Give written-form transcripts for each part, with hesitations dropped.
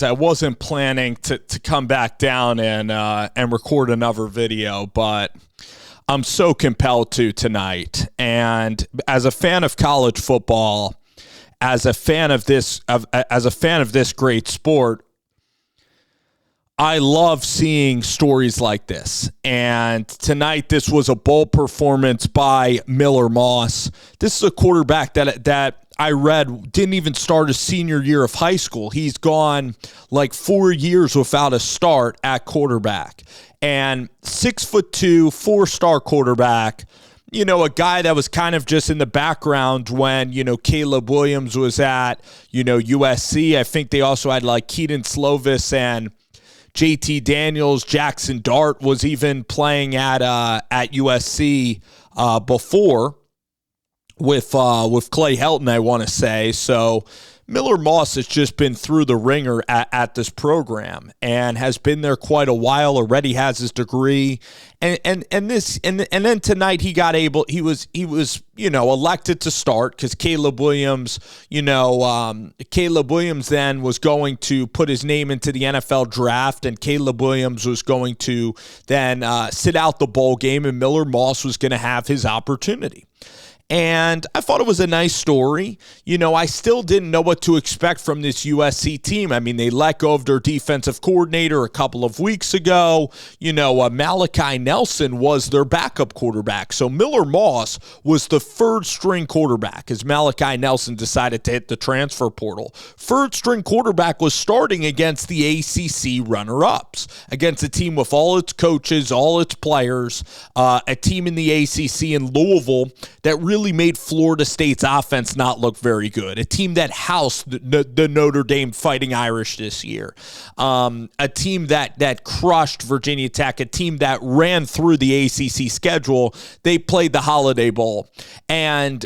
I wasn't planning to come back down and record another video, but I'm so compelled to tonight. And as a fan of college football, as a fan of this great sport, I love seeing stories like this. And tonight, this was a bold performance by Miller Moss. This is a quarterback that I read didn't even start his senior year of high school. He's gone like 4 years without a start at quarterback. And 6'2", 4-star quarterback, you know, a guy that was kind of just in the background when, you know, Caleb Williams was at, you know, USC. I think they also had like Keaton Slovis and JT Daniels. Jackson Dart was even playing at USC before with Clay Helton, I want to say. So Miller Moss has just been through the ringer at this program and has been there quite a while. Already has his degree, and then tonight he was you know, elected to start because Caleb Williams then was going to put his name into the NFL draft, and Caleb Williams was going to then sit out the bowl game, and Miller Moss was going to have his opportunity. And I thought it was a nice story. You know, I still didn't know what to expect from this USC team. I mean, they let go of their defensive coordinator a couple of weeks ago. You know, Malachi Nelson was their backup quarterback. So Miller Moss was the third-string quarterback as Malachi Nelson decided to hit the transfer portal. Third-string quarterback was starting against the ACC runner-ups, against a team with all its coaches, all its players, a team in the ACC in Lousiville that really made Florida State's offense not look very good. A team that housed the Notre Dame Fighting Irish this year. A team that crushed Virginia Tech. A team that ran through the ACC schedule. They played the Holiday Bowl. And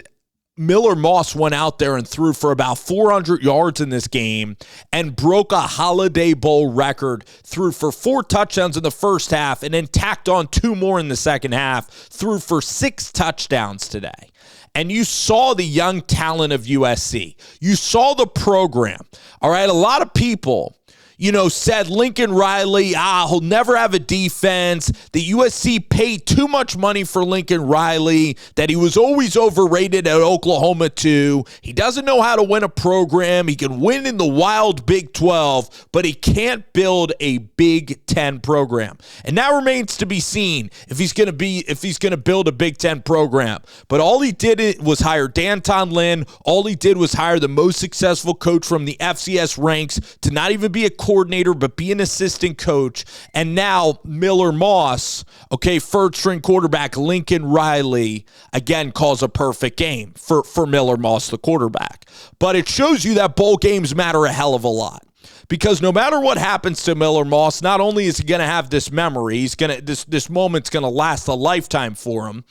Miller Moss went out there and threw for about 400 yards in this game and broke a Holiday Bowl record, threw for 4 touchdowns in the first half and then tacked on 2 more in the second half, threw for 6 touchdowns today. And you saw the young talent of USC. You saw the program. All right, a lot of people, you know, said Lincoln Riley, he'll never have a defense, that USC paid too much money for Lincoln Riley, that he was always overrated at Oklahoma too. He doesn't know how to win a program. He can win in the wild Big 12, but he can't build a Big 10 program. And that remains to be seen if he's going to build a Big 10 program. But all he did was hire Danton Lynn. All he did was hire the most successful coach from the FCS ranks to not even be a coordinator, but be an assistant coach. And now Miller Moss, okay, third-string quarterback Lincoln Riley, again, calls a perfect game for Miller Moss, the quarterback. But it shows you that bowl games matter a hell of a lot. Because no matter what happens to Miller Moss, not only is he going to have this memory, this moment's going to last a lifetime for him.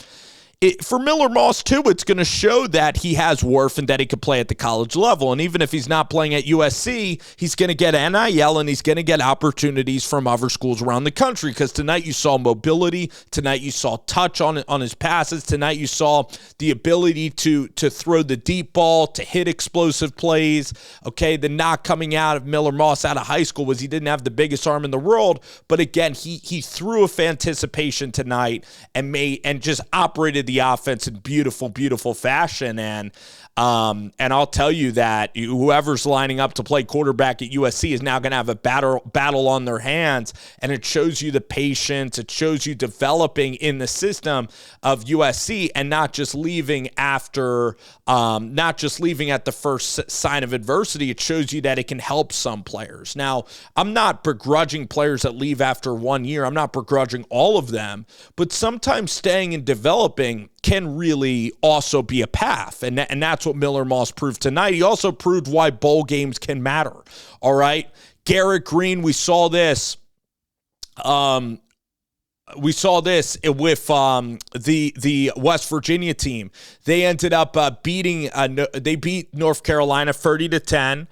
For Miller Moss, too, it's going to show that he has worth and that he can play at the college level. And even if he's not playing at USC, he's going to get NIL and he's going to get opportunities from other schools around the country. Because tonight you saw mobility. Tonight you saw touch on his passes. Tonight you saw the ability to throw the deep ball, to hit explosive plays. Okay, the knock coming out of Miller Moss out of high school was he didn't have the biggest arm in the world. But again, he threw with anticipation tonight and just operated the offense in beautiful, beautiful fashion. And I'll tell you that whoever's lining up to play quarterback at USC is now going to have a battle on their hands. And it shows you the patience. It shows you developing in the system of USC and not just leaving at the first sign of adversity. It shows you that it can help some players. Now, I'm not begrudging players that leave after 1 year. I'm not begrudging all of them, but sometimes staying and developing can really also be a path. And that's what Miller Moss proved tonight. He also proved why bowl games can matter. All right. Garrett Green, we saw this. We saw this with the West Virginia team. They ended up they beat North Carolina 30-10.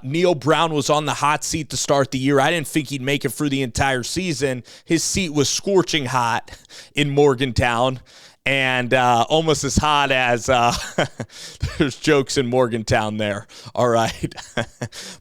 Neil Brown was on the hot seat to start the year. I didn't think he'd make it through the entire season. His seat was scorching hot in Morgantown. and almost as hot as there's jokes in Morgantown there. All right.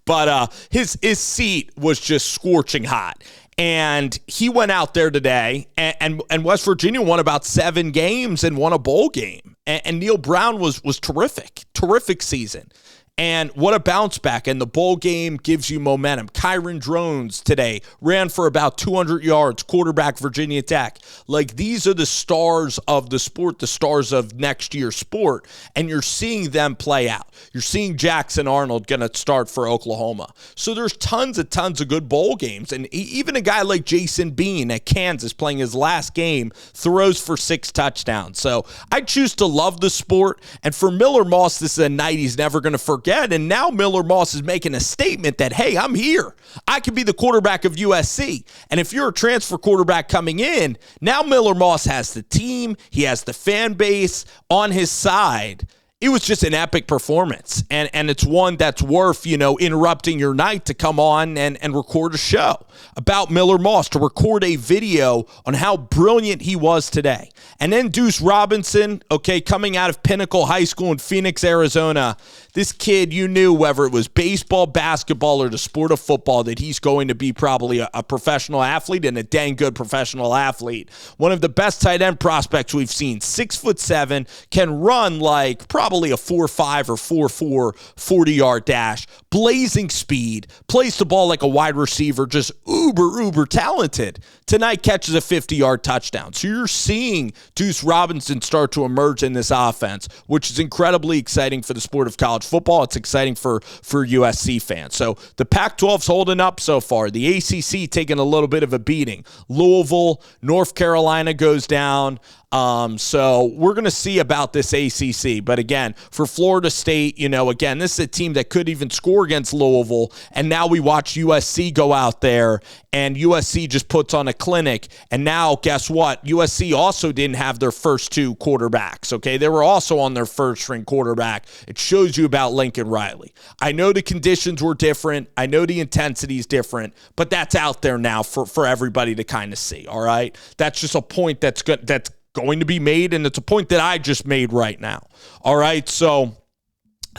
But his seat was just scorching hot. And he went out there today, and West Virginia won about 7 games and won a bowl game. And Neil Brown was terrific season. And what a bounce back. And the bowl game gives you momentum. Kyron Drones today ran for about 200 yards, quarterback Virginia Tech. Like, these are the stars of the sport, the stars of next year's sport. And you're seeing them play out. You're seeing Jackson Arnold going to start for Oklahoma. So there's tons of good bowl games. And even a guy like Jason Bean at Kansas playing his last game throws for 6 touchdowns. So I choose to love the sport. And for Miller Moss, this is a night he's never going to forget. And now Miller Moss is making a statement that, hey, I'm here. I can be the quarterback of USC. And if you're a transfer quarterback coming in, now Miller Moss has the team. He has the fan base on his side. It was just an epic performance, and it's one that's worth, interrupting your night to come on and record a show about Miller Moss, to record a video on how brilliant he was today. And then Duce Robinson, coming out of Pinnacle High School in Phoenix, Arizona. This kid, you knew whether it was baseball, basketball, or the sport of football, that he's going to be probably a professional athlete, and a dang good professional athlete. One of the best tight end prospects we've seen, 6'7", can run like probably a 4.5 or 4.4 40-yard dash, blazing speed, plays the ball like a wide receiver, just uber talented. Tonight catches a 50-yard touchdown. So you're seeing Duce Robinson start to emerge in this offense, which is incredibly exciting for the sport of college football. It's exciting for USC fans. So the Pac-12's holding up so far. The ACC taking a little bit of a beating. Louisville, North Carolina goes down. So we're going to see about this ACC. But again, for Florida State, again, this is a team that could even score against Louisville. And now we watch USC go out there, and USC just puts on a clinic. And now, guess what? USC also didn't have their first 2 quarterbacks, okay? They were also on their first-string quarterback. It shows you about Lincoln Riley. I know the conditions were different. I know the intensity is different. But that's out there now for everybody to kind of see, all right? That's just a point that's going to be made, and it's a point that I just made right now. All right, so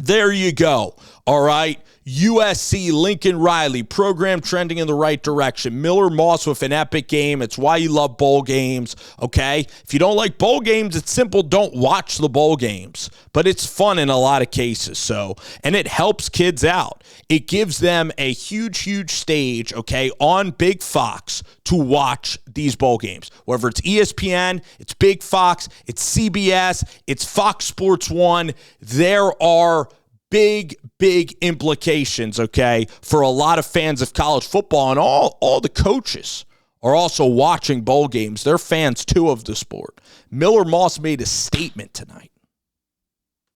there you go. All right, USC, Lincoln Riley, program trending in the right direction. Miller Moss with an epic game. It's why you love bowl games, okay? If you don't like bowl games, it's simple. Don't watch the bowl games. But it's fun in a lot of cases, so. And it helps kids out. It gives them a huge stage, okay, on Big Fox to watch these bowl games. Whether it's ESPN, it's Big Fox, it's CBS, it's Fox Sports 1, there are big implications, okay, for a lot of fans of college football, and all the coaches are also watching bowl games. They're fans, too, of the sport. Miller Moss made a statement tonight.